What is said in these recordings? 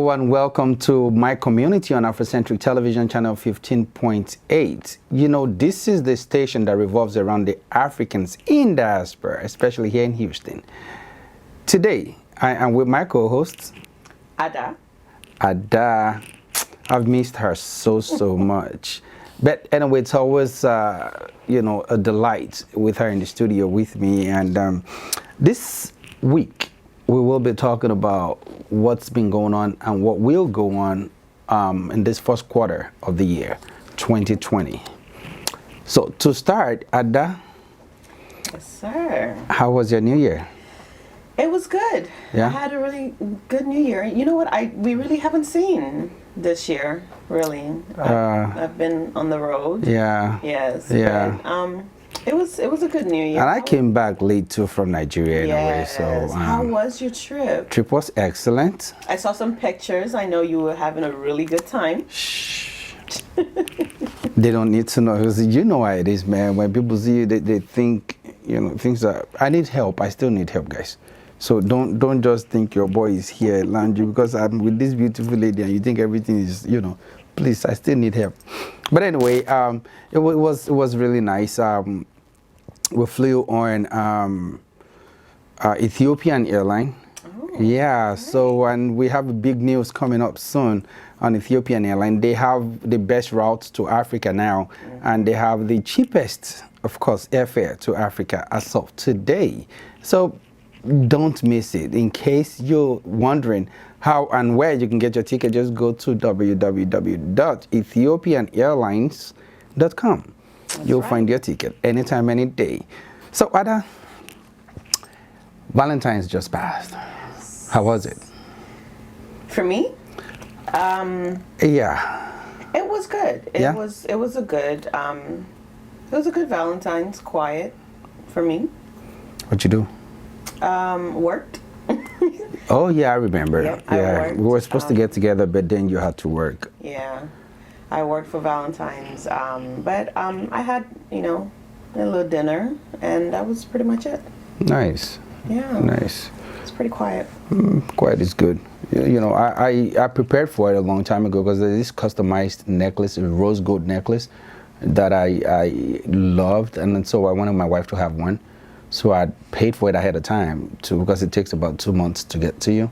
Hello and welcome to my community on Afrocentric Television channel 15.8. You know, this is the station that revolves around the Africans in diaspora, especially here in Houston. Today, I am with my co-host, Ada. Ada. I've missed her so much. But anyway, it's always, a delight with her in the studio with me. And this week, we will be talking about what's been going on and what will go on in this first quarter of the year, 2020. So to start, Ada. Yes, sir. How was your New Year? It was good. Yeah? I had a really good New Year. You know what? We really haven't seen this year, really. I've been on the road. Yeah. Yes. Yeah. But, it was a good New Year. And I came back late too from Nigeria in a way. So how was your trip? Trip was excellent. I saw some pictures. I know you were having a really good time. Shh. They don't need to know. Because you know how it is, man. When people see you, they think, things are. I need help. I still need help, guys. So don't just think your boy is here at Landry because I'm with this beautiful lady and you think everything is, please, I still need help. But anyway, it was really nice. We flew on Ethiopian airline. Oh, yeah, great. so and we have big news coming up soon on Ethiopian airline. They have the best routes to Africa now, and they have the cheapest, of course, airfare to Africa as of today. So don't miss it. In case you're wondering how and where you can get your ticket, just go to www.ethiopianairlines.com. You'll find your ticket anytime, any day. So, Ada, Valentine's just passed. How was it? For me? Yeah. It was good. It Yeah? was a good Valentine's, quiet for me. What you do? Worked. Oh, yeah, I remember. Yep, I yeah, worked. we were supposed to get together, but then you had to work. Yeah, I worked for Valentine's, but I had, a little dinner, and that was pretty much it. Nice. Yeah. Nice. It's pretty quiet. Quiet is good. I prepared for it a long time ago because there's this customized necklace, a rose gold necklace, that I loved, and so I wanted my wife to have one. So I paid for it ahead of time because it takes about 2 months to get to you.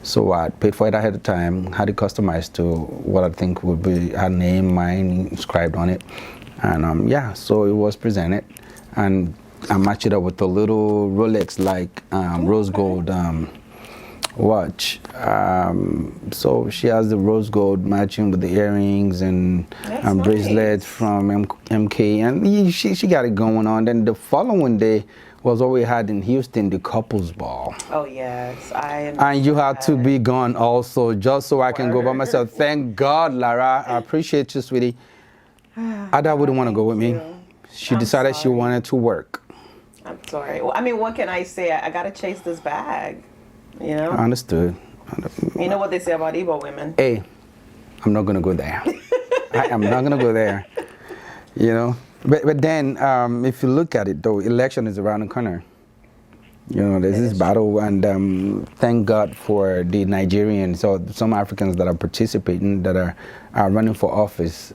So I paid for it ahead of time, had it customized to what I think would be her name, mine inscribed on it. And so it was presented. And I matched it up with a little Rolex-like rose gold watch. So she has the rose gold matching with the earrings and bracelet nice. from MK, and she got it going on. Then the following day was what we had in Houston, the couples ball. Oh yes, And you had to be gone also, just so I can go by myself. Thank God, Lara. I appreciate you, sweetie. Ada wouldn't want to go with me. She decided she wanted to work. I'm sorry. Well, I mean, what can I say? I gotta chase this bag. Understood. You know what they say about Igbo women? Hey, I'm not gonna go there. I am not gonna go there. But then if you look at it though, election is around the corner. There's this battle, and thank God for the Nigerians or some Africans that are participating, that are running for office.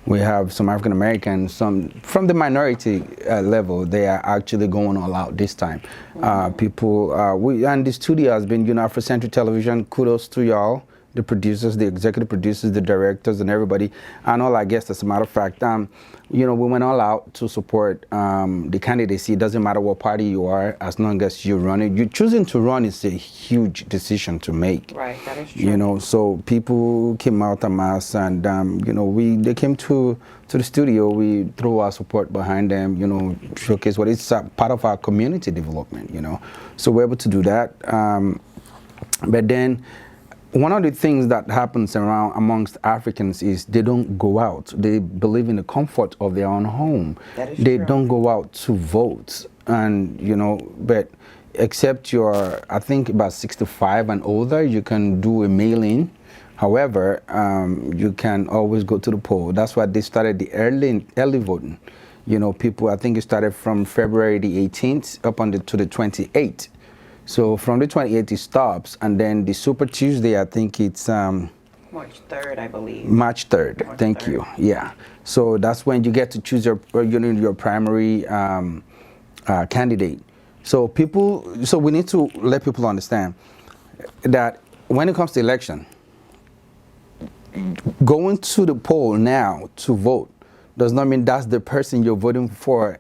We have some African Americans, some from the minority level. They are actually going all out this time. And the studio has been, Afrocentric Television. Kudos to y'all, the producers, the executive producers, the directors, and everybody, and all our guests. As a matter of fact, we went all out to support the candidacy. It doesn't matter what party you are, as long as you're running. You choosing to run is a huge decision to make. Right, that is true. So people came out en masse, and they came to the studio. We threw our support behind them. Showcase what it's part of our community development. So we're able to do that. But then, one of the things that happens amongst Africans is they don't go out. They believe in the comfort of their own home. That is they true. don't go out to vote. And, but except you're, I think, about 65 and older, you can do a mail-in. However, you can always go to the poll. That's why they started the early voting. People, I think it started from February the 18th up to the 28th. So from the 28th it stops, and then the Super Tuesday, I think it's March 3rd, I believe. March 3rd. March Thank 3rd. you. Yeah. So that's when you get to choose your primary candidate. So we need to let people understand that when it comes to election, going to the poll now to vote does not mean that's the person you're voting for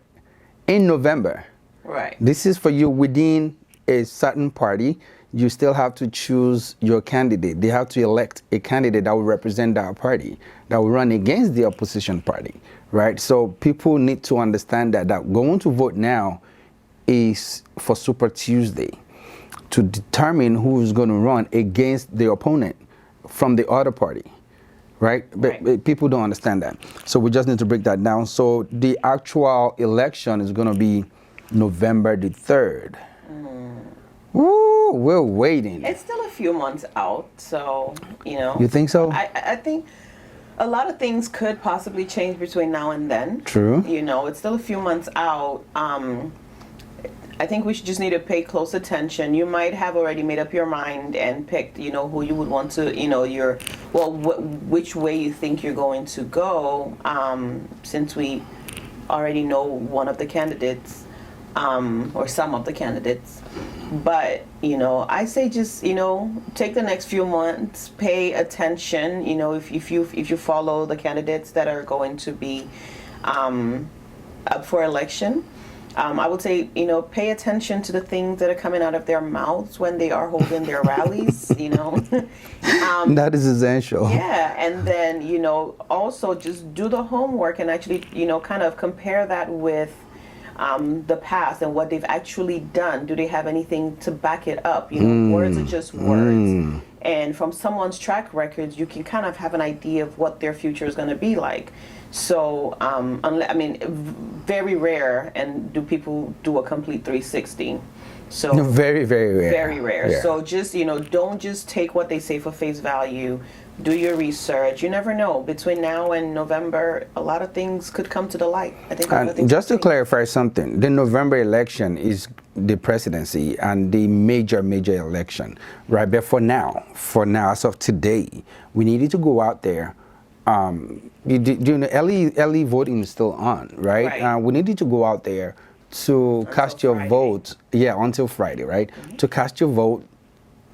in November. Right. This is for you within a certain party. You still have to choose your candidate. They have to elect a candidate that will represent that party, that will run against the opposition party, right? So people need to understand that going to vote now is for Super Tuesday to determine who's going to run against the opponent from the other party, right? But people don't understand that. So we just need to break that down. So the actual election is going to be November the 3rd. Woo, we're waiting. It's still a few months out, so, you know. You think so? I think a lot of things could possibly change between now and then. True. You know, it's still a few months out. I think we should just need to pay close attention. You might have already made up your mind and picked, you know, who you would want to, you know, which way you think you're going to go, since we already know one of the candidates, or some of the candidates. But, you know, I say just, you know, take the next few months, pay attention, you know, if you follow the candidates that are going to be up for election. I would say, you know, pay attention to the things that are coming out of their mouths when they are holding their rallies, you know. That is essential. Yeah, and then, you know, also just do the homework and actually, you know, kind of compare that with the past and what they've actually done. Do they have anything to back it up? You know, words are just words. And from someone's track records, you can kind of have an idea of what their future is going to be like. So, I mean, very rare, and do people do a complete 360? So No, very, very rare. very rare. Yeah. So just, you know, don't just take what they say for face value. Do your research. You never know. Between now and November, a lot of things could come to the light. I think. a lot of And things just to could change. clarify something, the November election is the presidency and the major election, right? But for now, as of today, we needed to go out there. You know, early voting is still on, right? Right. We needed to go out there to cast your Friday. vote. Yeah, until Friday, right? To cast your vote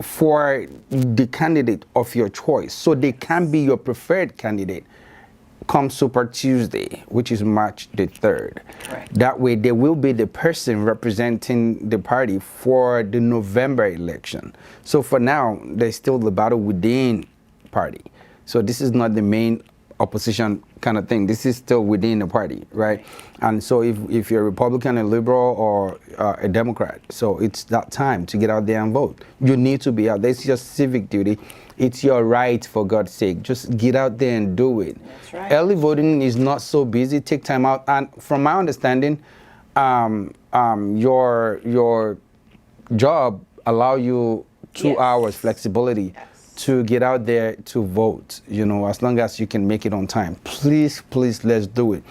for the candidate of your choice, so they can be your preferred candidate come Super Tuesday, which is March the 3rd. Right. That way, they will be the person representing the party for the November election. So for now, there's still the battle within party. So this is not the main opposition kind of thing. This is still within the party, right? And so if you're a Republican, a liberal, or a Democrat, so it's that time to get out there and vote. You need to be out there. It's your civic duty. It's your right, for God's sake. Just get out there and do it. That's right. Early voting is not so busy. Take time out. And from my understanding, your job allow you 2 Yes. hours flexibility Yes. to get out there to vote, you know, as long as you can make it on time. Please, let's do it.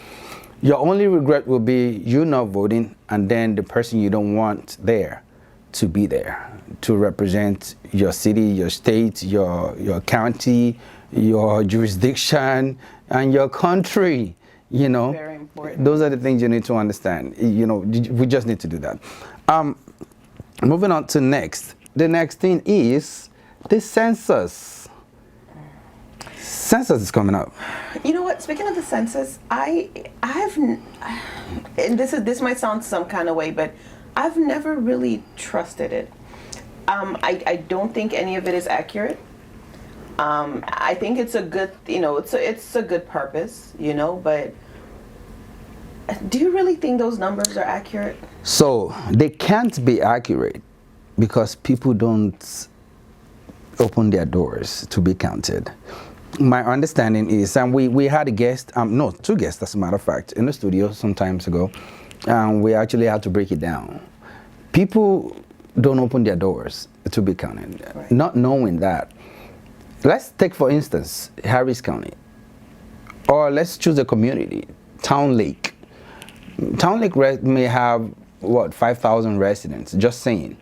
Your only regret will be you not voting and then the person you don't want there to be there to represent your city, your state, your county, your jurisdiction, and your country, you know. Very important. Those are the things you need to understand. You know, we just need to do that. Moving on to next. The next thing is the census. Census is coming up. You know what? Speaking of the census, and this might sound some kind of way, but I've never really trusted it. I don't think any of it is accurate. I think it's a good, you know, it's a good purpose, you know, but do you really think those numbers are accurate? So they can't be accurate because people don't open their doors to be counted. My understanding is, and we had a guest, two guests as a matter of fact, in the studio some times ago, and we actually had to break it down. People don't open their doors to be counted, Right. not knowing that. Let's take, for instance, Harris County, or let's choose a community, Town Lake. Town Lake may have, 5,000 residents, just saying.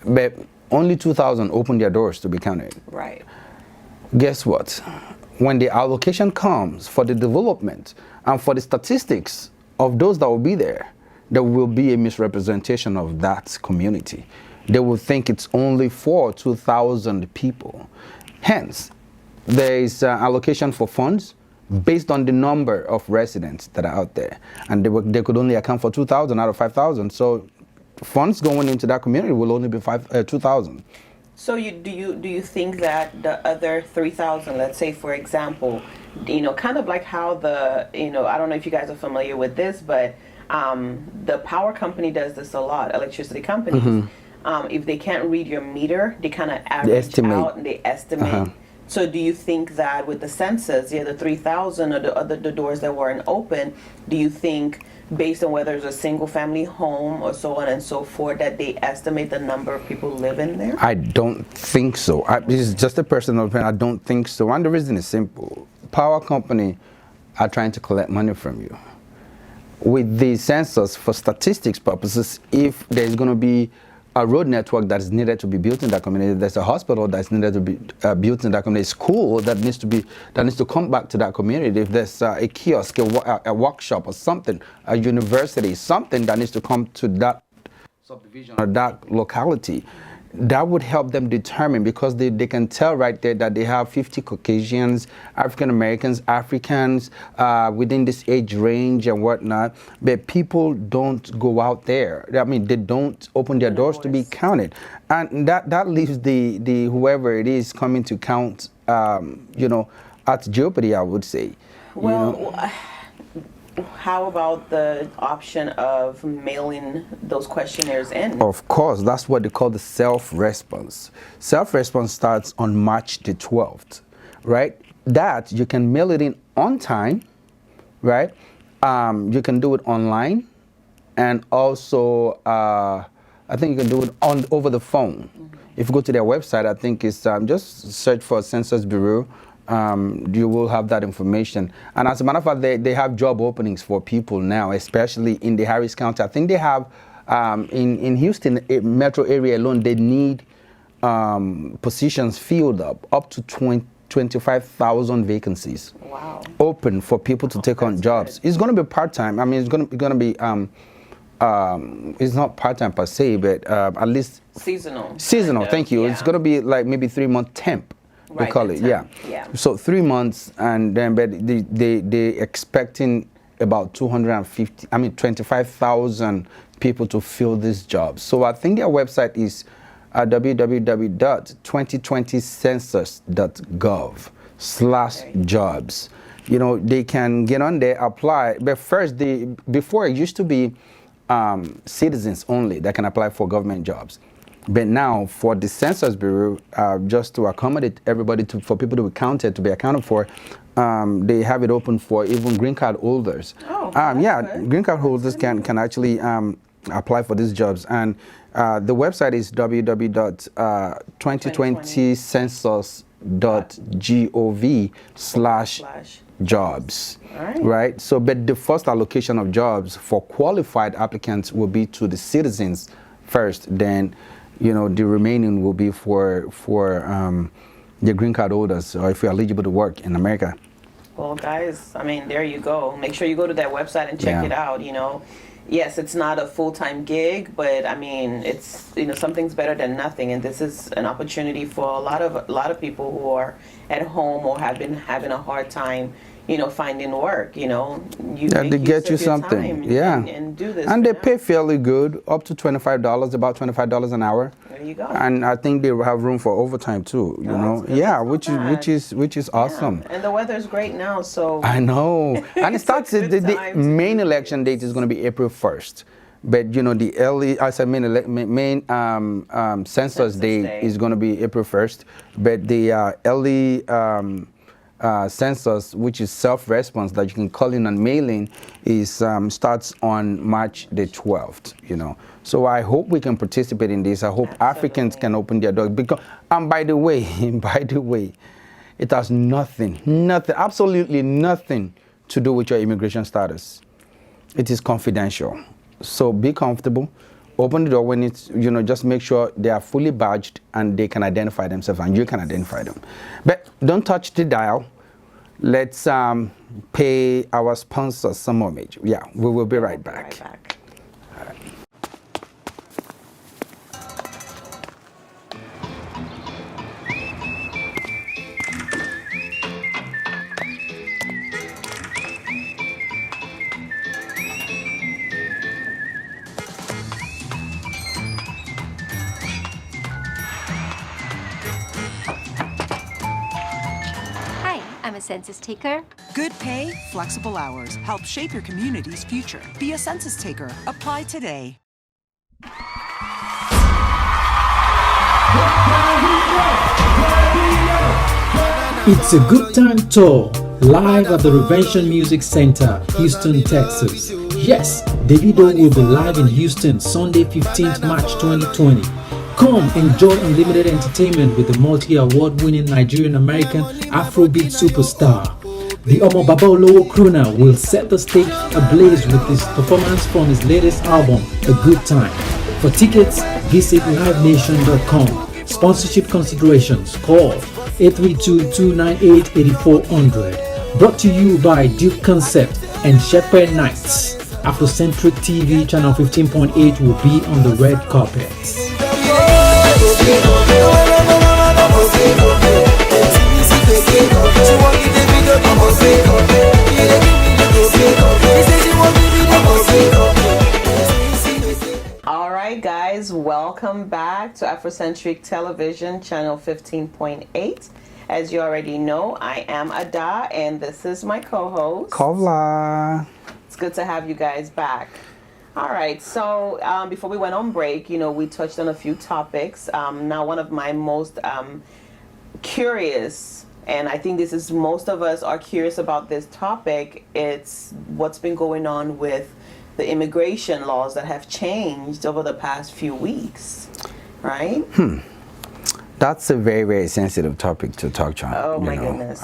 but only 2,000 opened their doors to be counted. Right. Guess what? When the allocation comes for the development and for the statistics of those that will be there will be a misrepresentation of that community. They will think it's only for 2,000 people. Hence, there is allocation for funds based on the number of residents that are out there, and they could only account for 2,000 out of 5,000. So, funds going into that community will only be 2,000. So do you think that the other 3,000, let's say for example, kind of like how I don't know if you guys are familiar with this, but the power company does this a lot, electricity companies. Mm-hmm. If they can't read your meter, they kind of average out and they estimate. Uh-huh. So do you think that with the census, the 3,000 or the doors that weren't open, do you think based on whether it's a single family home or so on and so forth, that they estimate the number of people living there? I don't think so. This is just a personal opinion. I don't think so. And the reason is simple. Power company are trying to collect money from you. With the census, for statistics purposes, if there's going to be a road network that is needed to be built in that community, there's a hospital that's needed to be built in that community, school that needs to come back to that community, if there's a kiosk, a workshop or something, a university, something that needs to come to that subdivision or that locality, that would help them determine, because they can tell right there that they have 50 Caucasians, African Americans, Africans within this age range and whatnot, but people don't go out there. I mean, they don't open their doors to be counted, and that leaves the whoever it is coming to count, at jeopardy, I would say. Well, how about the option of mailing those questionnaires in? Of course, that's what they call the self-response. Self-response starts on March the 12th, right? That you can mail it in on time, right? You can do it online, and also I think you can do it over the phone. Mm-hmm. If you go to their website, I think it's just search for Census Bureau. You will have that information. And as a matter of fact, they have job openings for people now, especially in the Harris County. I think they have, in Houston metro area alone, they need positions filled up to 25,000 vacancies. Wow. Open for people to take on jobs. Good. It's going to be part-time. I mean, it's going to be, it's not part-time per se, but at least... Seasonal, thank you. Yeah. It's going to be like maybe 3-month temp. Right, they call it, yeah. So 3 months, and then but they expecting about 25,000 people to fill these jobs. So I think their website is www.2020census.gov/jobs. They can get on there, apply. But first, before it used to be citizens only that can apply for government jobs. But now, for the Census Bureau, just to accommodate everybody, for people to be counted, to be accounted for, they have it open for even green card holders. Oh, good. Green card holders can actually apply for these jobs. And the website is www.2020census.gov/jobs. Right? So, but the first allocation of jobs for qualified applicants will be to the citizens first, then the remaining will be for the green card holders, or if you're eligible to work in America. Well, guys, I mean, there you go. Make sure you go to that website and check it out. Yes, it's not a full-time gig, but I mean, it's something's better than nothing, and this is an opportunity for a lot of people who are at home or have been having a hard time finding work. They get you something, and do this. And they pay fairly good, up to $25, about $25 an hour. There you go. And I think they have room for overtime too. Which is awesome. And the weather's great now, so. I know. And it starts. The main election date is going to be April 1st. But the early, main census day is going to be April 1st. But the early census, which is self-response that you can call in and mailing, is starts on March the 12th. So I hope we can participate in this. I hope Africans can open their doors. Because, and by the way, it has nothing, absolutely nothing to do with your immigration status. It is confidential. So be comfortable. open the door when it's, just make sure they are fully badged and they can identify themselves and you can identify them. But don't touch the dial. Let's pay our sponsors some homage. Yeah, we will be right back. I'm a census taker. Good pay, flexible hours. Help shape your community's future. Be a census taker. Apply today. It's a Good Time Tour, live at the Revention Music Center, Houston, Texas. Yes, Davido will be live in Houston Sunday, 15th March 2020. Come enjoy unlimited entertainment with the multi-award-winning Nigerian-American Afrobeat superstar. The Omo Baba Olowo crooner will set the stage ablaze with his performance from his latest album, A Good Time. For tickets, visit livenation.com. Sponsorship considerations, call 832-298-8400. Brought to you by Duke Concept and Shepherd Knights. Afrocentric TV channel 15.8 will be on the red carpet. All right, guys, welcome back to Afrocentric Television channel 15.8. As you already know, I am Ada and this is my co-host Kovla. It's good to have you guys back. All right, so before we went on break, we touched on a few topics. Now, one of my most curious, and I think this is most of us are curious about this topic, it's what's been going on with the immigration laws that have changed over the past few weeks, right? That's a very, very sensitive topic to talk about. Oh, my goodness.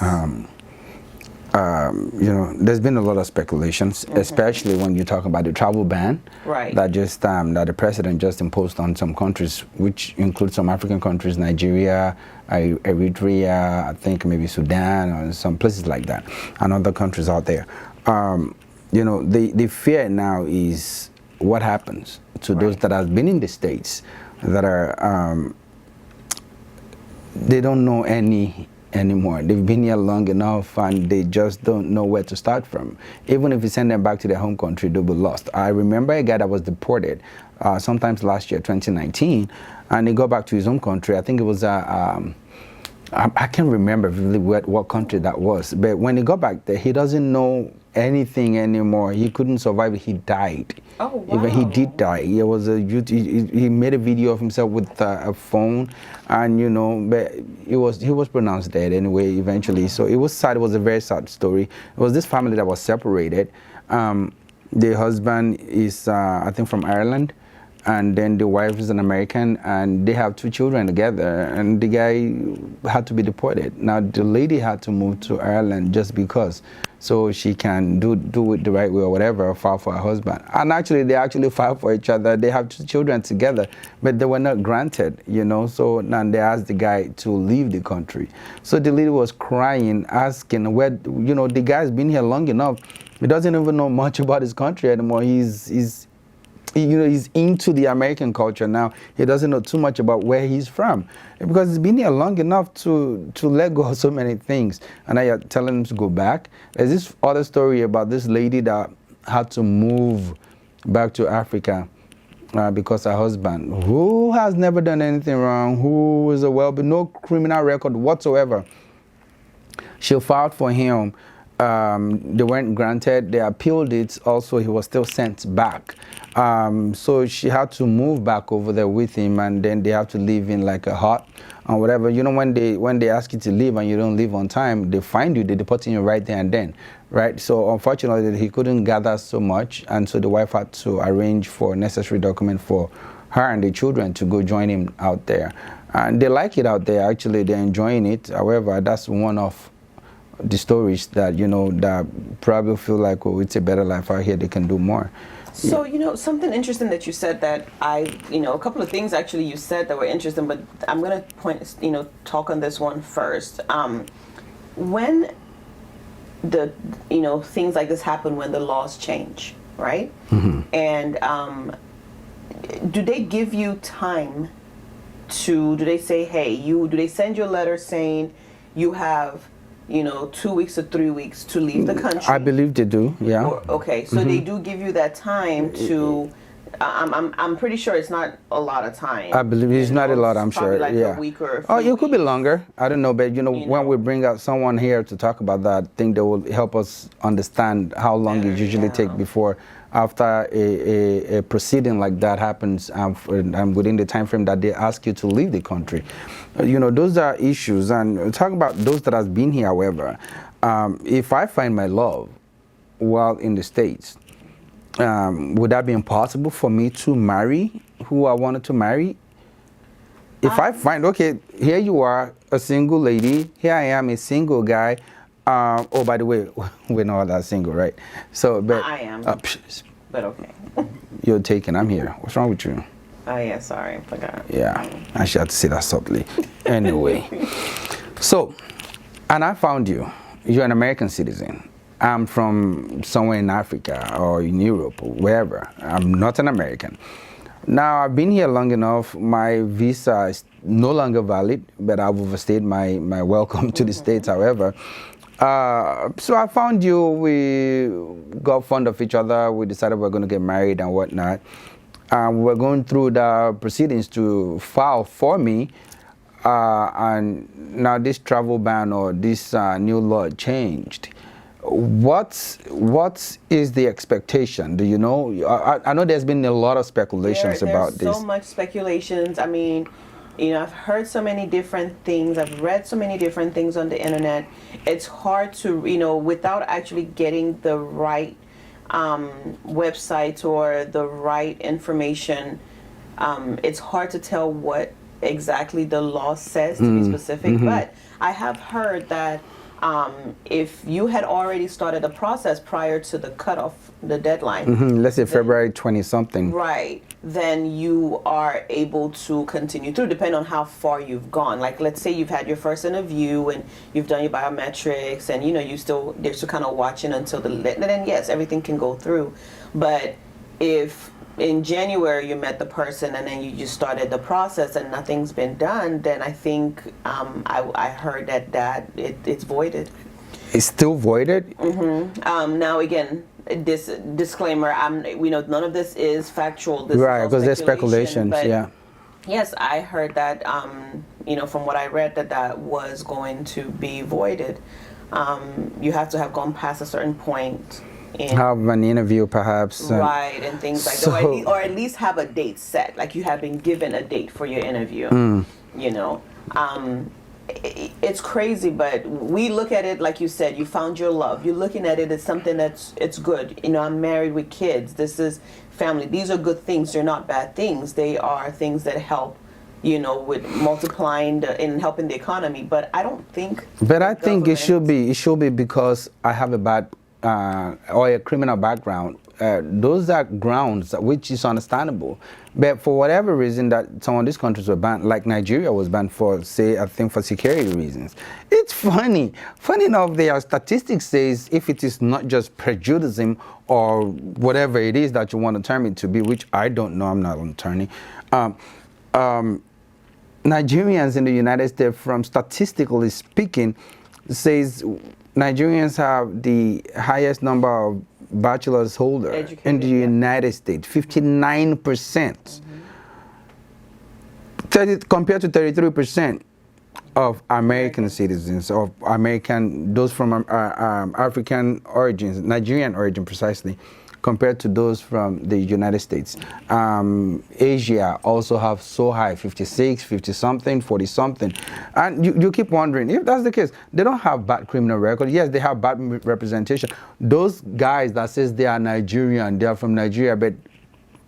There's been a lot of speculations, especially when you talk about the travel ban that that the president just imposed on some countries, which include some African countries, Nigeria, Eritrea, I think maybe Sudan, or some places like that, and other countries out there. The fear now is what happens to those that have been in the States that are they don't know anymore. They've been here long enough and they just don't know where to start from. Even if you send them back to their home country, they'll be lost. I remember a guy that was deported sometimes last year, 2019, and he got back to his home country. I think it was I can't remember really what country that was, but when he got back there, he doesn't know anything anymore. He couldn't survive. He died. Oh, wow. Even he did die. He was he made a video of himself with a phone, and but he was pronounced dead anyway eventually. So it was sad. It was a very sad story. It was this family that was separated. The husband is I think from Ireland, and then the wife is an American, and they have 2 children together, and the guy had to be deported. Now the lady had to move to Ireland just because, so she can do it the right way or whatever, file for her husband. And actually they actually filed for each other. They have 2 children together, but they were not granted, so now they asked the guy to leave the country. So the lady was crying, asking where, the guy's been here long enough. He doesn't even know much about his country anymore. He's into the American culture now. He doesn't know too much about where he's from because he's been here long enough to let go of so many things. And now you're telling him to go back. There's this other story about this lady that had to move back to Africa because her husband, who has never done anything wrong, who is no criminal record whatsoever, she filed for him. They weren't granted. They appealed it. Also, he was still sent back. So she had to move back over there with him, and then they have to live in like a hut or whatever. When they ask you to leave and you don't leave on time, they find you. They deport you right there and then, right? So unfortunately, he couldn't gather so much, and so the wife had to arrange for necessary document for her and the children to go join him out there. And they like it out there. Actually, they're enjoying it. However, that's one of the stories that that probably feel like, oh, it's a better life out here, they can do more. So, something interesting that you said that a couple of things actually you said that were interesting, but I'm going to talk on this one first. When things like this happen, when the laws change, right? Mm-hmm. And do they give you time do they say, hey, do they send you a letter saying you have 2 weeks or 3 weeks to leave the country? I believe they do, yeah. Okay, so they do give you that time to. I'm pretty sure it's not a lot of time. I believe it's not a lot. I'm probably sure. like Yeah. a week or. Oh, it could be longer. I don't know, but when we bring out someone here to talk about that, I think they will help us understand how long it usually takes before, after a proceeding like that happens, and within the time frame that they ask you to leave the country. Those are issues. And talk about those that has been here. However, if I find my love while in the States, would that be impossible for me to marry who I wanted to marry? If I find, okay, here you are, a single lady, here I am, a single guy. Oh, by the way, we're not that single, right? So, but I am. But okay. You're taken. I'm here. What's wrong with you? Oh yeah, sorry, I forgot. Yeah, I should have to say that softly. Anyway, so, and I found you. You're an American citizen. I'm from somewhere in Africa or in Europe or wherever. I'm not an American. Now, I've been here long enough. My visa is no longer valid, but I've overstayed my welcome to the States, however. So I found you. We got fond of each other. We decided we're going to get married and whatnot. We're going through the proceedings to file for me. And now this travel ban or this new law changed. What is the expectation? Do you know? I know there's been a lot of speculations about this. There's so much speculations. I mean, I've heard so many different things. I've read so many different things on the internet. It's hard to, without actually getting the right website or the right information, it's hard to tell what exactly the law says, to be specific. But I have heard that if you had already started the process prior to the cutoff, the deadline. Let's say February 20-something. Right. Then you are able to continue through, depending on how far you've gone. Like, let's say you've had your first interview and you've done your biometrics and, they're still kind of watching until then yes, everything can go through. But if in January you met the person and then you just started the process and nothing's been done, then I think I heard that it's voided. It's still voided? Now again, this disclaimer, none of this is factual. This right, is because there's speculations, yeah. Yes, I heard that, from what I read, that was going to be voided. You have to have gone past a certain point. Have an interview, perhaps. Right, and things like that. Or at least have a date set. Like you have been given a date for your interview. It's crazy, but we look at it like you said. You found your love. You're looking at it as something it's good. I'm married with kids. This is family. These are good things. They're not bad things. They are things that help. With multiplying and helping the economy. But I don't think. But I think it should be. It should be because I have a bad. Or a criminal background, those are grounds which is understandable. But for whatever reason that some of these countries were banned, like Nigeria was banned for, say, I think for security reasons. It's funny. Funny enough, their statistics says if it is not just prejudice or whatever it is that you want to term it to be, which I don't know, I'm not an attorney. Nigerians in the United States, from statistically speaking, says Nigerians have the highest number of bachelor's holders in the United States, 59%, compared to 33% of American citizens, of those from African origins, Nigerian origin precisely, compared to those from the United States. Asia also have so high, 56, 50-something, 40-something. And you keep wondering, if that's the case, they don't have bad criminal record. Yes, they have bad representation. Those guys that says they are Nigerian, they are from Nigeria, but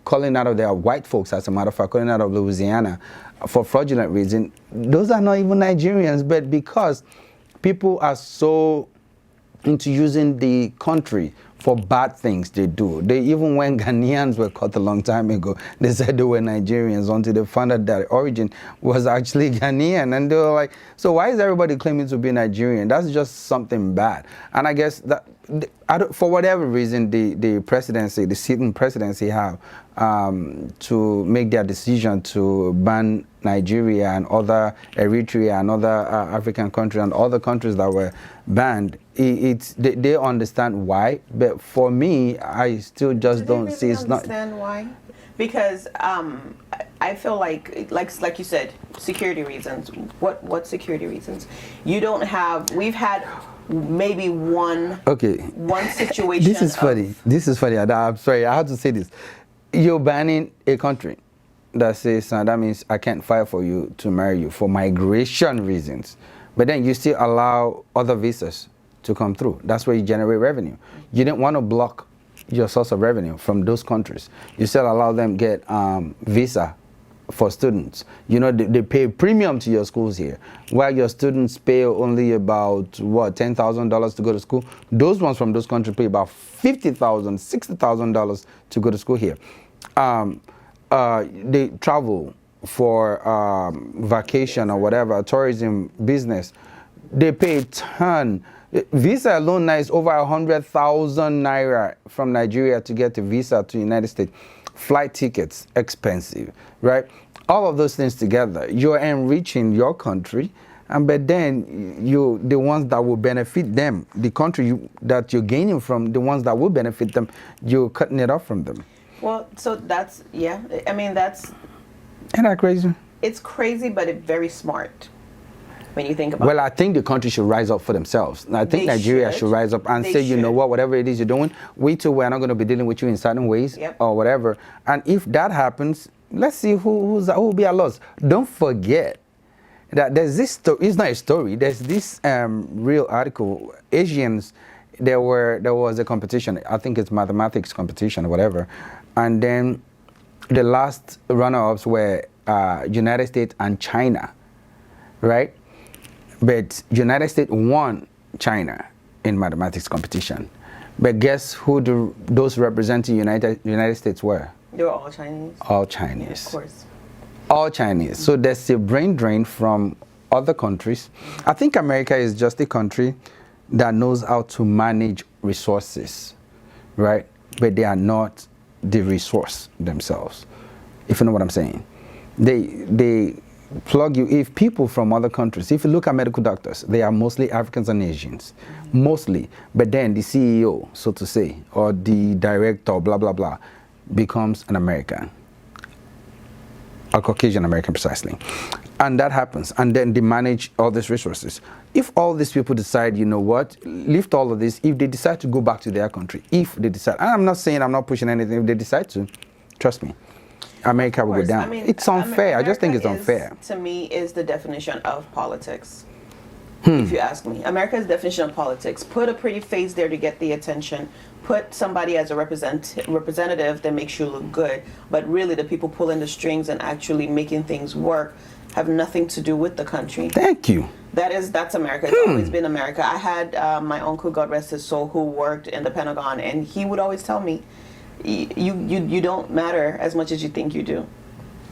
calling out of their white folks, as a matter of fact, calling out of Louisiana for fraudulent reason, those are not even Nigerians, but because people are so into using the country for bad things they do. They even when Ghanaians were caught a long time ago, they said they were Nigerians until they found out that origin was actually Ghanaian, and they were like, so why is everybody claiming to be Nigerian? That's just something bad. And I guess that for whatever reason, the presidency, the sitting presidency have to make their decision to ban Nigeria and other Eritrea and other African countries and other countries that were banned. They understand why, but for me, I still just don't see it's not. Understand why? Because I feel like you said, security reasons. What security reasons? You don't have. We've had maybe one situation. This is funny. This is funny. I'm sorry. I have to say this. You're banning a country that says that means I can't file for you to marry you for migration reasons, but then you still allow other visas to come through. That's where you generate revenue. You didn't want to block your source of revenue from those countries. You still allow them get visa for students. You know, they pay premium to your schools here, while your students pay only about $10,000 to go to school. Those ones from those countries pay about $50,000, $60,000 to go to school here. They travel for vacation or whatever, tourism business. They pay a ton. Visa alone now is over 100,000 naira from Nigeria to get a visa to the United States. Flight tickets, expensive, right? All of those things together, you're enriching your country, but then the ones that will benefit them, the country that you're gaining from, the ones that will benefit them, you're cutting it off from them. Well, so that's, yeah, I mean, that's... Isn't that crazy? It's crazy, but it's very smart when you think about it. Well, I think the country should rise up for themselves. I think Nigeria should rise up and say, you know what, whatever it is you're doing, we too, we're not going to be dealing with you in certain ways or whatever. And if that happens, let's see who will be at loss. Don't forget that there's this story. It's not a story. There's this real article. Asians, there was a competition. I think it's mathematics competition or whatever. And then the last runner-ups were United States and China, right? But United States won China in mathematics competition. But guess who those representing United States were? They were all Chinese. All Chinese. Yeah, of course. All Chinese. So there's a brain drain from other countries. I think America is just a country that knows how to manage resources, right? But they are not the resource themselves, if you know what I'm saying. They plug you. If people from other countries, if you look at medical doctors, they are mostly Africans and Asians, mostly. But then the CEO, so to say, or the director, blah, blah, blah, becomes an American, a Caucasian American precisely. And that happens. And then they manage all these resources. If all these people decide, you know what, lift all of this, if they decide to go back to their country, if they decide, and I'm not saying I'm not pushing anything, if they decide to, trust me, America will go down. I mean, it's unfair. I just think it's unfair. To me, is the definition of politics. If you ask me, America's definition of politics. Put a pretty face there to get the attention. Put somebody as a representative that makes you look good. But really, the people pulling the strings and actually making things work have nothing to do with the country. Thank you. That's America. It's always been America. I had my uncle, God rest his soul, who worked in the Pentagon, and he would always tell me, you don't matter as much as you think you do.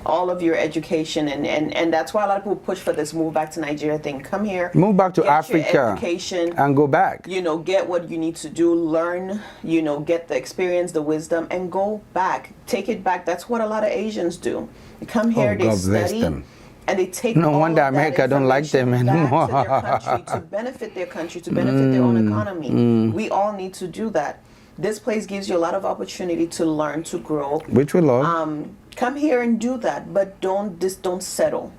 All of your education, and that's why a lot of people push for this move back to Nigeria thing. Come here, move back to get Africa, your education, and go back. You know, get what you need to do, learn, you know, get the experience, the wisdom, and go back. Take it back. That's what a lot of Asians do. They come here, they study, and they take no wonder America don't like them anymore. Back to their country to benefit their country, to benefit their own economy. We all need to do that. This place gives you a lot of opportunity to learn, to grow. Which we love. Come here and do that, but don't settle.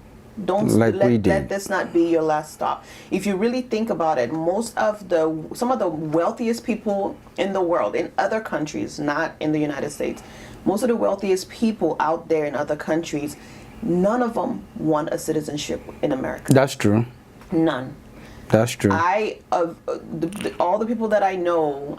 Don't let this not be your last stop. If you really think about it, some of the wealthiest people in the world, in other countries, not in the United States, most of the wealthiest people out there in other countries, none of them want a citizenship in America. That's true. None. That's true. All the people that I know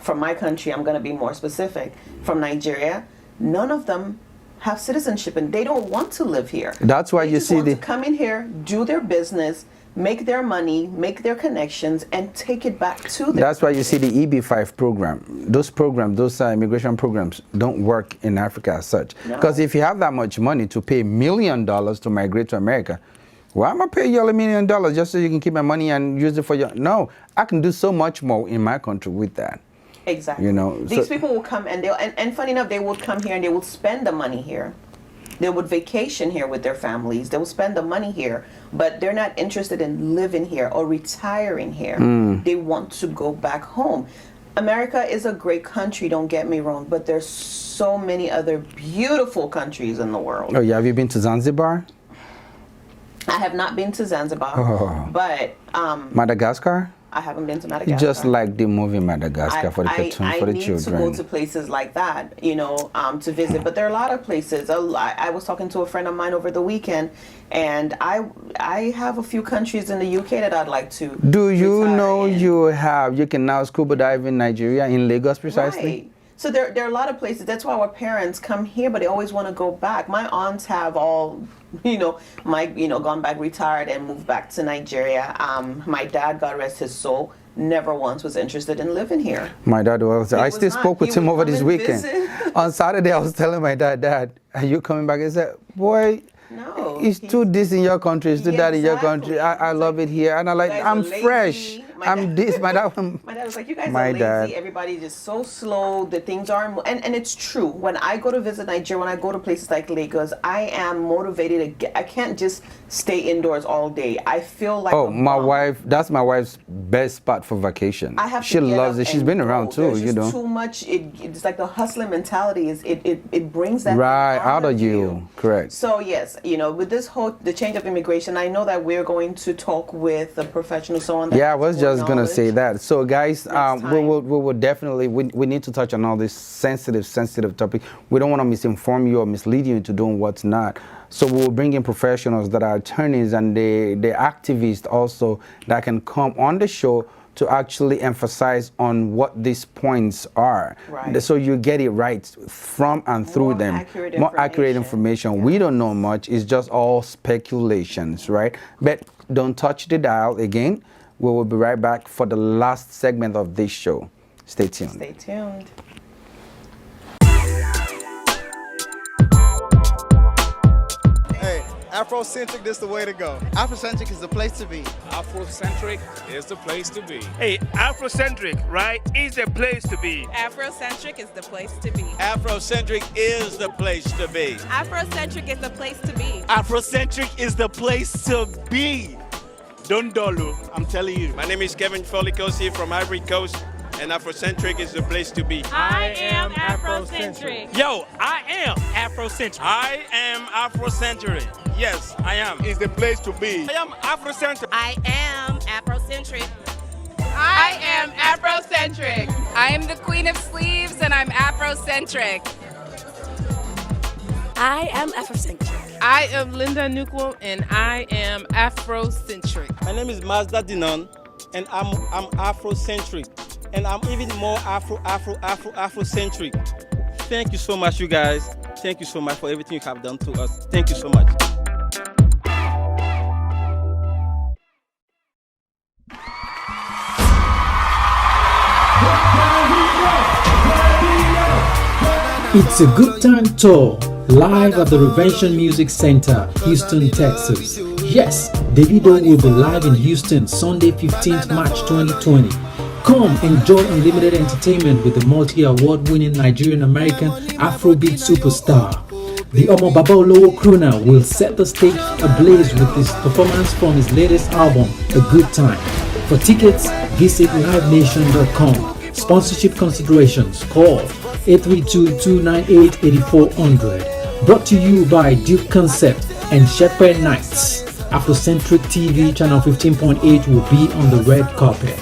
from my country, I'm going to be more specific, from Nigeria, none of them have citizenship, and they don't want to live here. That's why they you just see want to come in here, do their business, make their money, make their connections, and take it back to them. That's why you see the EB5 program. Those programs, those immigration programs, don't work in Africa as such. Because if you have that much money to pay $1 million to migrate to America, well, I'm gonna pay you all $1 million just so you can keep my money and use it for your. No, I can do so much more in my country with that. Exactly. You know, these people will come and and funny enough, they will come here and they will spend the money here. They would vacation here with their families. They will spend the money here, but they're not interested in living here or retiring here. They want to go back home. America is a great country, don't get me wrong, but there's so many other beautiful countries in the world. Oh yeah, have you been to Zanzibar? I have not been to Zanzibar, but Madagascar? I haven't been to Madagascar. Just like the movie Madagascar for the cartoon, for the children. I need to go to places like that, you know, to visit. But there are a lot of places. I was talking to a friend of mine over the weekend, and I have a few countries in the UK that I'd like to. Do you know in. you can now scuba dive in Nigeria, in Lagos precisely? Right. So there are a lot of places. That's why our parents come here, but they always want to go back. My aunts have all, gone back, retired, and moved back to Nigeria. My dad, God rest his soul, never once was interested in living here. My dad was. I still spoke with him over this weekend. Visit. On Saturday, I was telling my dad, are you coming back? He said, boy, no, it's too this in your country, it's too that in your country. I love it here. And I'm fresh. I'm this. My dad was like, you guys are lazy. Everybody's just so slow. The things are, and it's true. When I go to visit Nigeria, when I go to places like Lagos, I am motivated I can't just stay indoors all day. I feel like that's my wife's best spot for vacation. She loves it. She's been around too, you know. Too much. It's like the hustling mentality it brings that right out of you. Correct. So yes, with the change of immigration, I know that we're going to talk with a professional, so on. Yeah, I was just gonna say that. So guys, we will definitely we need to touch on all this sensitive topic. We don't want to misinform you or mislead you into doing what's not. So we'll bring in professionals that are attorneys and the activists also that can come on the show to actually emphasize on what these points are. Right. So you get it right from and through them. More accurate information. Yeah. We don't know much. It's just all speculations, right? But don't touch the dial again. We will be right back for the last segment of this show. Stay tuned. Stay tuned. Hey, Afrocentric, this is the way to go. Afrocentric is the place to be. Afrocentric is the place to be. Hey, Afrocentric, right, is the place to be. Afrocentric is the place to be. Afrocentric is the place to be. Afrocentric is the place to be. Afrocentric is the place to be. Dondolo, I'm telling you. My name is Kevin Folikosi from Ivory Coast, and Afrocentric is the place to be. I am Afrocentric. Yo, I am Afrocentric. I am Afrocentric. Yes, I am. Is the place to be. I am Afrocentric. I am Afrocentric. I am Afrocentric. I am the queen of sleeves and I'm Afrocentric. I am Afrocentric. I am Linda Nukwo and I am Afrocentric. My name is Mazda Dinon and I'm Afrocentric. And I'm even more Afrocentric. Thank you so much, you guys. Thank you so much for everything you have done to us. Thank you so much. It's a Good Time Tour, live at the Revention Music Center, Houston, Texas. Yes, Davido will be live in Houston Sunday, 15th March 2020. Come enjoy unlimited entertainment with the multi-award-winning Nigerian-American Afrobeat superstar. The Omo Baba Olowo crooner will set the stage ablaze with his performance from his latest album, A Good Time. For tickets, visit livenation.com. Sponsorship considerations, call 832-298-8400. Brought to you by Duke Concept and Shepherd Knights. Afrocentric TV channel 15.8 will be on the red carpet.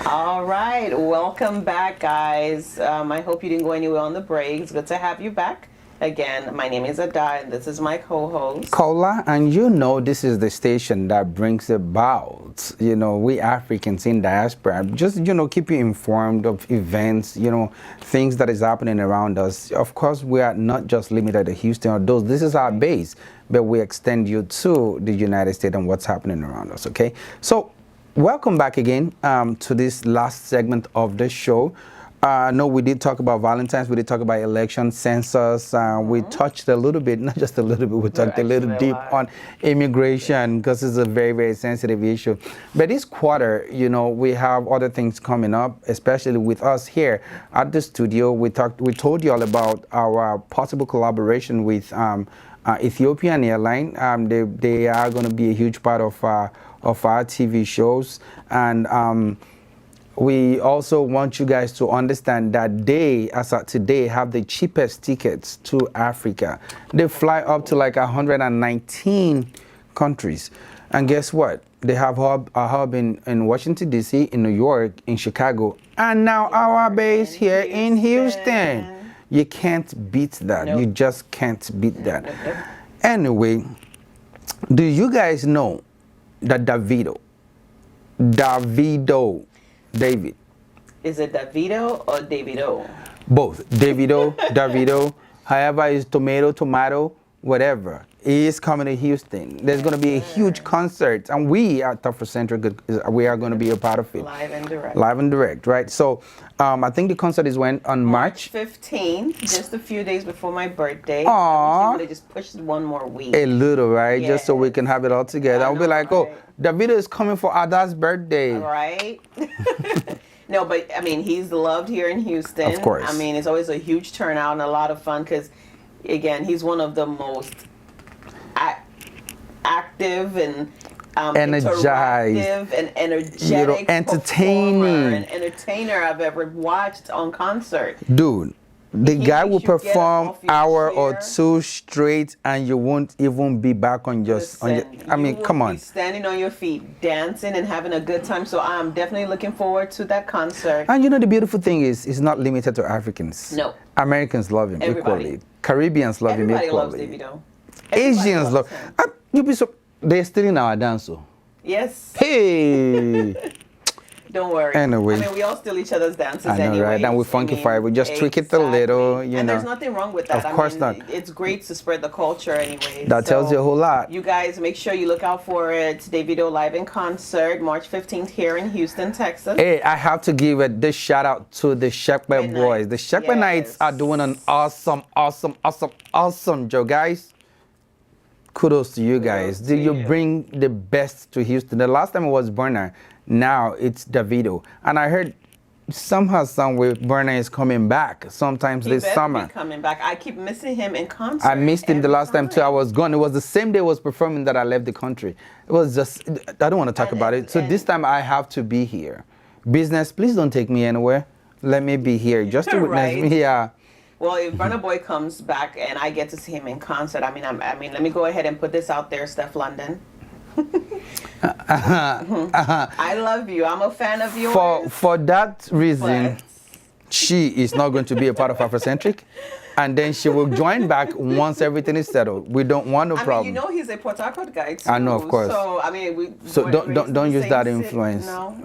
All right, welcome back, guys. I hope you didn't go anywhere on the break. It's good to have you back. Again, my name is Ada, and this is my co-host. Kola, and this is the station that brings about, we Africans in diaspora, just, keep you informed of events, things that is happening around us. Of course, we are not just limited to Houston or those. This is our base, but we extend you to the United States and what's happening around us, okay? So, welcome back again to this last segment of the show. No, we did talk about Valentine's. We did talk about election, census. We touched a little bit, not just a little bit, we talked a little deep on immigration because it's a very, very sensitive issue. But this quarter, we have other things coming up, especially with us here at the studio. We told you all about our possible collaboration with Ethiopian Airlines. They are going to be a huge part of our TV shows. And we also want you guys to understand that they, as of today, have the cheapest tickets to Africa. They fly up to like 119 countries. And guess what? They have a hub in Washington, D.C., in New York, in Chicago, and now our base here in Houston. You can't beat that. Nope. You just can't beat that. Nope. Anyway, do you guys know that David, is it Davido or Davido? Both. Davido, however is tomato, whatever. He is coming to Houston. There's going to be a huge concert, and we at Afrocentric, we are going to be a part of it. Live and direct. Live and direct, right? So I think the concert is on March 15th, just a few days before my birthday. Aww. They just pushed one more week. A little, right? Yes. Just so we can have it all together. I'll be like, oh, Davido is coming for Ada's birthday. Right? No, but I mean, he's loved here in Houston. Of course. I mean, it's always a huge turnout and a lot of fun because, again, he's one of the most active and energized and energetic, entertaining and entertainer I've ever watched on concert. Dude, the guy will perform hour or two straight, and you won't even be back on your. I mean, come on. Standing on your feet, dancing, and having a good time. So I'm definitely looking forward to that concert. And the beautiful thing is, it's not limited to Africans. No. Americans love him equally. Caribbeans love him equally. Everybody loves Davido. Asians love. You'll be so. They're still in our dance. Yes. Hey. Don't worry. Anyway. I mean, we all steal each other's dances I know, anyway. right? And we funkify. We just tweak it a little, And there's nothing wrong with that. Of course not. It's great to spread the culture anyway. That tells you a whole lot. You guys make sure you look out for it. Davido live in concert, March 15th here in Houston, Texas. Hey, I have to give this shout out to the Shepherd Boys. The Shepherd Knights are doing an awesome job, guys. Kudos to you guys. Did you bring the best to Houston? The last time it was Burna. Now it's Davido. And I heard somehow, somewhere, Burna is coming back sometimes this summer. Be coming back. I keep missing him in concert. I missed him the last time too. I was gone. It was the same day I was performing that I left the country. It was just, I don't want to talk about it. So this time I have to be here. Business, please don't take me anywhere. Let me be here just to witness me. Yeah. Well, if Burna Boy comes back and I get to see him in concert, I mean, let me go ahead and put this out there, Steph London. I love you. I'm a fan of yours. For that reason, she is not going to be a part of Afrocentric, and then she will join back once everything is settled. We don't want no problem. I mean, he's a Port Harcourt guy too. I know, of course. So I mean, don't use that influence. No,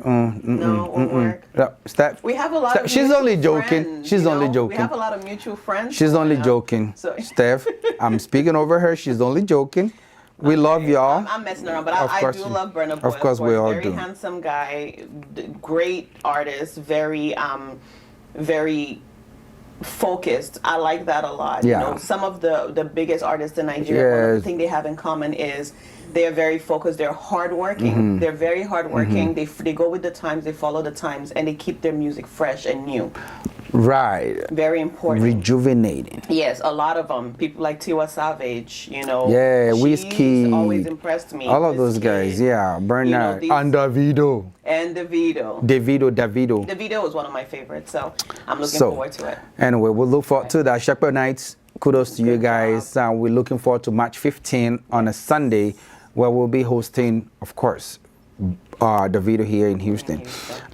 won't work. Steph, we have a lot. Of she's only joking. Friends, she's only joking. We have a lot of mutual friends. She's only joking. So. Steph, I'm speaking over her. She's only joking. We love y'all. I'm messing around, but I do love Burna Boy. Of course, we all do. Very handsome guy, great artist, very focused. I like that a lot. Yeah. Some of the biggest artists in Nigeria, one of the things they have in common is they're very focused. They're hardworking. Mm-hmm. They're very hardworking. Mm-hmm. They go with the times. They follow the times, and they keep their music fresh and new. Right. Very important. Rejuvenating. Yes, a lot of them. People like Tiwa Savage, Yeah, Whiskey. Always impressed me. All of those guys, yeah. Burna and Davido. Davido is one of my favorites, so I'm looking forward to it. Anyway, we'll look forward to that. Shepherd Knights, kudos to you guys. We're looking forward to March 15 on a Sunday, where we'll be hosting, of course, Davido here in Houston.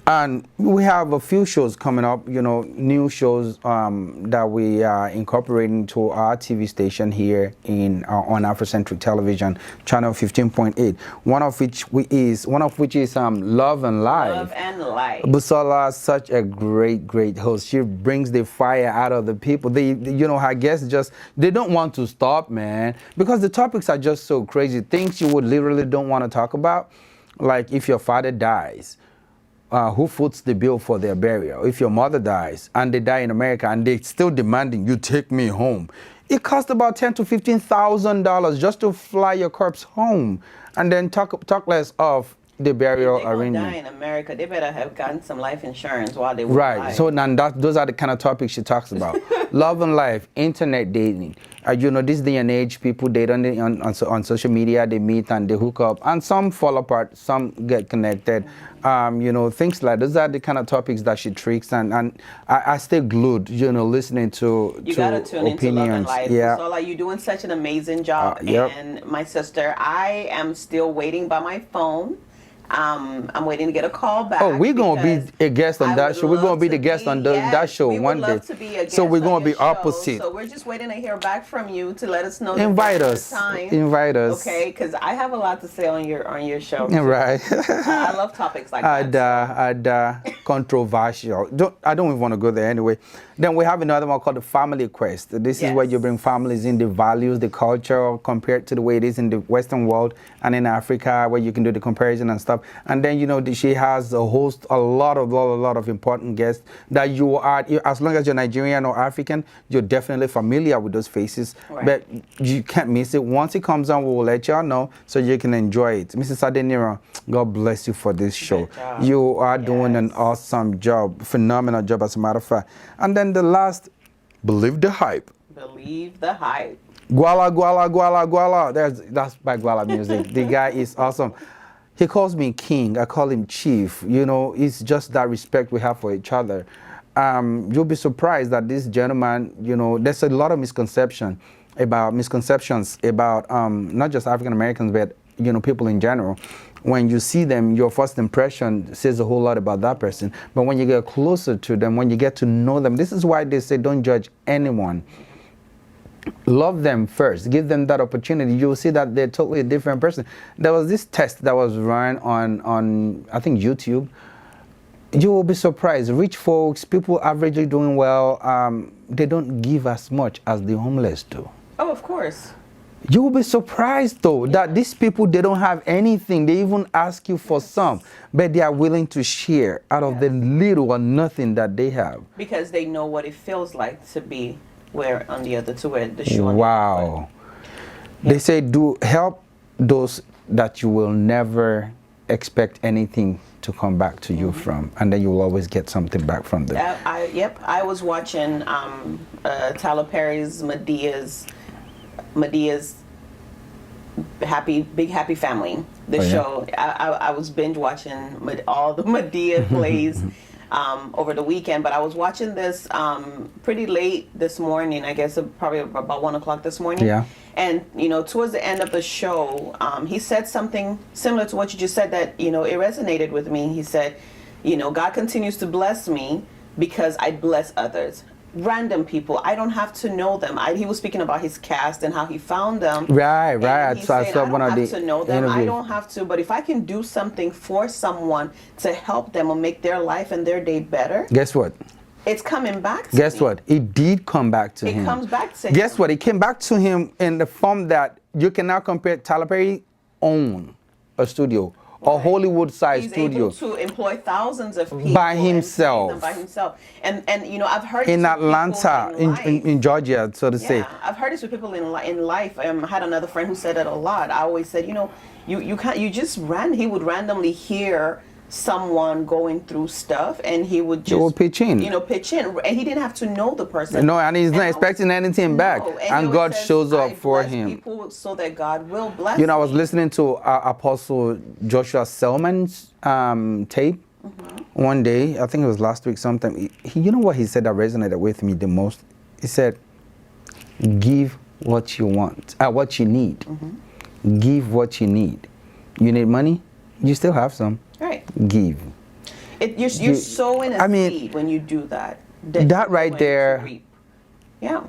And we have a few shows coming up, you know, new shows that we are incorporating to our TV station here in on Afrocentric Television, channel 15.8. One of which is Love and Life. Love and Life. Busola is such a great host. She brings the fire out of the people. They, you know, her guests they don't want to stop, man, because the topics are just so crazy. Things you would literally don't want to talk about. Like if your father dies, who foots the bill for their burial? If your mother dies and they die in America and they're still demanding you take me home, it costs about $10,000 to $15,000 just to fly your corpse home, and then talk less of the burial arrangement. Die in America, they better have gotten some life insurance while they were Right. alive. So now those are the kind of topics she talks about. Love and life, internet dating. You know, this day and age, people date on social media, they meet and they hook up, and some fall apart, some get connected. You know, things like those are the kind of topics that she tricks, and I stay glued, you know, listening to You gotta tune opinions. into Love and Life. Yeah. So like you're doing such an amazing job. Yep. And my sister, I am still waiting by my phone. I'm waiting to get a call back. Oh, we're gonna be a guest on that show. We're gonna be the guest on that show one day. So we're gonna be opposite. So we're just waiting to hear back from you to let us know. Invite us. Invite us. Okay, because I have a lot to say on your show. Right. I love topics like that. Controversial. I don't even want to go there anyway. Then we have another one called the Family Quest. This is where you bring families in, the values, the culture, compared to the way it is in the Western world and in Africa, where you can do the comparison and stuff. And then, you know, she has a lot of important guests that you are, as long as you're Nigerian or African, you're definitely familiar with those faces. Right. But you can't miss it. Once it comes on, we will let y'all know so you can enjoy it. Mrs. Adenira, God bless you for this show. You are doing an awesome job, phenomenal job, as a matter of fact. And then the last, Believe the Hype. Believe the Hype. Guala, Guala, Guala, Guala. That's by Guala Music. The guy is awesome. He calls me king. I call him chief. You know, it's just that respect we have for each other. You'll be surprised that this gentleman, you know, there's a lot of misconceptions about not just African Americans, but, you know, people in general. When you see them, your first impression says a whole lot about that person. But when you get closer to them, when you get to know them, this is why they say don't judge anyone. Love them first. Give them that opportunity. You'll see that they're totally a different person. There was this test that was run on I think, YouTube. You will be surprised. Rich folks, people averagely doing well, they don't give as much as the homeless do. Oh, of course. You will be surprised, though, that these people, they don't have anything. They even ask you for some, but they are willing to share out of the little or nothing that they have. Because they know what it feels like to be where on the other, to where the shoe. Wow. They say do help those that you will never expect anything to come back to you from, and then you will always get something back from them. I was watching Tyler Perry's Medea's Big Happy Family, show. I was binge watching all the Medea plays over the weekend, but I was watching this pretty late this morning, I guess probably about 1 o'clock this morning. Yeah. And, you know, towards the end of the show, he said something similar to what you just said that, you know, it resonated with me. He said, you know, God continues to bless me because I bless others. Random people, I don't have to know them. He was speaking about his cast and how he found them. Right. So I saw one of the interviews. I don't have to know them. Interviews. I don't have to. But if I can do something for someone to help them or make their life and their day better, guess what? It's coming back to Guess me. what? It did come back to him. It comes back to him. Guess what? It came back to him in the form that you can now compare. Tyler Perry own a studio. A Hollywood-sized studio. He's able to employ thousands of people by himself. And by himself. And you know, I've heard in this with Atlanta, people in Georgia, so to say. I've heard this with people in life. I had another friend who said it a lot. I always said, you know, you just he would randomly hear someone going through stuff, and he would just pitch in. You know, pitch in, and he didn't have to know the person. No, and he's not expecting anything back, and God shows up for him. People so that God will bless. You know, I was listening to Apostle Joshua Selman's tape one day. I think it was last week sometime. You know what he said that resonated with me the most? He said, "Give what you want, what you need. Give what you need. You need money? you still have some. Right. Give. You're sowing a seed when you do that. That right there. Yeah.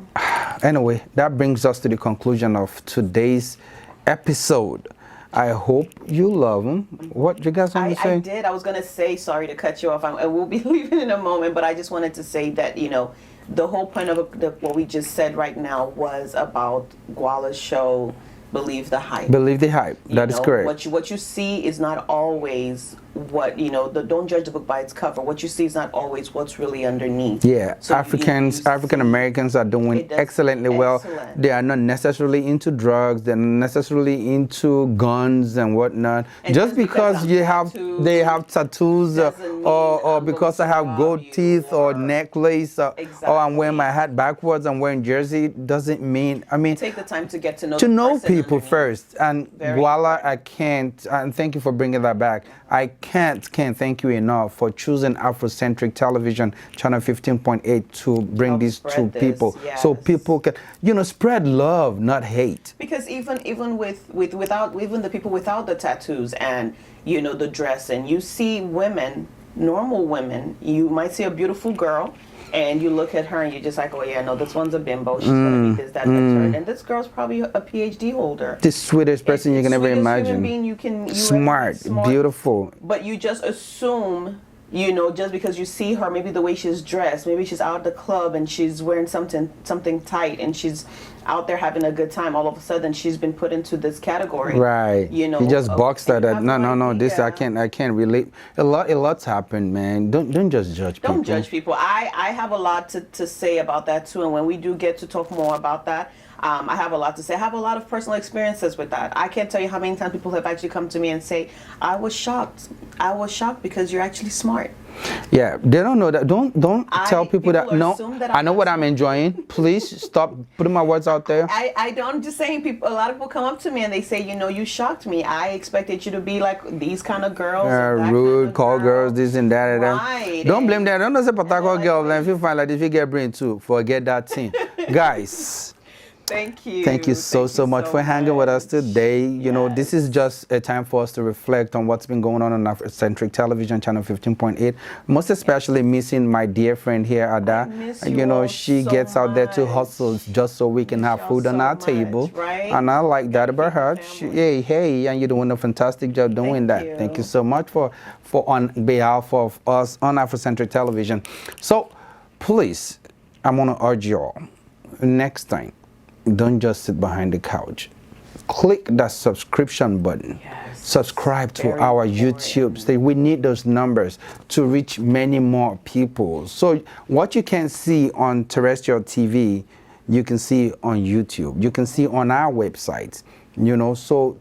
Anyway, that brings us to the conclusion of today's episode. I hope you love them. What you guys want to say? I did. I was going to say, sorry to cut you off. I will be leaving in a moment, but I just wanted to say that, you know, the whole point of what we just said right now was about Gwala's show, Believe the Hype. Believe the Hype. That is correct. What you see is not always what, you know, don't judge the book by its cover. What you see is not always what's really underneath. Yeah, so African Americans are doing excellently well. They are not necessarily into drugs. They're not necessarily into guns and whatnot. And just because they have tattoos or because I have gold teeth or necklace or I'm wearing my hat backwards, I'm wearing jersey, doesn't mean, I mean, take the time to get to know people first. And Gwala, I can't, and thank you for bringing that back. I can't thank you enough for choosing Afrocentric Television, Channel 15.8, to bring these to people. Yes. So people can, you know, spread love, not hate. Because even without the people without the tattoos and, you know, the dress, and you see women, normal women, you might see a beautiful girl, and you look at her and you're just like, oh yeah, no, this one's a bimbo. She's gonna be this, that, and and this girl's probably a PhD holder. The sweetest person you can ever imagine. Smart, beautiful. But you just assume, you know, just because you see her, maybe the way she's dressed, maybe she's out at the club and she's wearing something tight and she's out there having a good time. All of a sudden, she's been put into this category. Right. You know, you just boxed her. No. This I can't relate. A lot's happened, man. Don't just judge people. Don't judge people. I have a lot to say about that too. And when we do get to talk more about that, I have a lot to say. I have a lot of personal experiences with that. I can't tell you how many times people have actually come to me and say, I was shocked. I was shocked because you're actually smart. Yeah, they don't know that. Don't tell people that. No, I know what I'm enjoying. Please stop putting my words out there. I don't. I'm just saying. A lot of people come up to me and they say, you know, you shocked me. I expected you to be like these kind of girls. Rude, call girls, this and that. Right. Don't blame them. Don't say Patako girl. If you find like if you get brain too, forget that thing, guys. Thank you. Thank you so much for hanging with us today. You know, this is just a time for us to reflect on what's been going on Afrocentric Television, Channel 15.8. Most especially missing my dear friend here, Ada. You know, she gets out there to hustle just so we can have food on our table. Right? And I like that about her. Hey, and you're doing a fantastic job doing that. Thank you so much for on behalf of us on Afrocentric Television. So, please, I'm going to urge you all, next time, don't just sit behind the couch. Click that subscription button. Yes, subscribe to our YouTube. We need those numbers to reach many more people. So what you can see on terrestrial TV, you can see on YouTube. You can see on our website. You know, so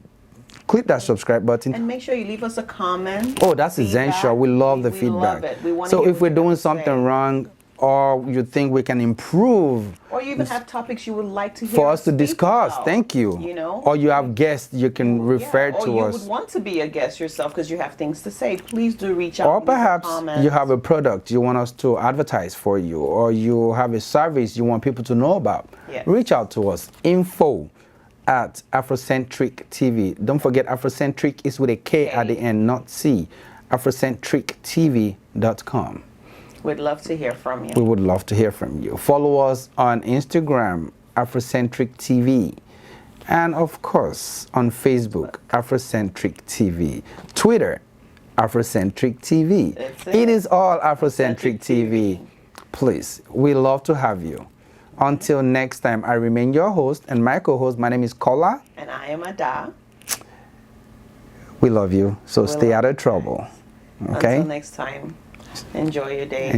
click that subscribe button. And make sure you leave us a comment. Oh, that's essential. We love the feedback. Love it. We want so if we're doing something wrong, or you think we can improve, or you even have topics you would like to hear for us to discuss about, thank you. You know, or you have guests you can refer to us, or you would want to be a guest yourself because you have things to say. Please do reach out. Or perhaps you have a product you want us to advertise for you, or you have a service you want people to know about. Reach out to us. info@Afrocentric TV. Don't forget, Afrocentric is with a K at the end, not C. Afrocentrictv.com. We'd love to hear from you. We would love to hear from you. Follow us on Instagram, Afrocentric TV. And of course, on Facebook, Afrocentric TV. Twitter, Afrocentric TV. It is all Afrocentric TV. Please, we love to have you. Until next time, I remain your host and my co-host. My name is Kola. And I am Ada. We love you, so stay out of trouble. Okay? Until next time. Enjoy your day.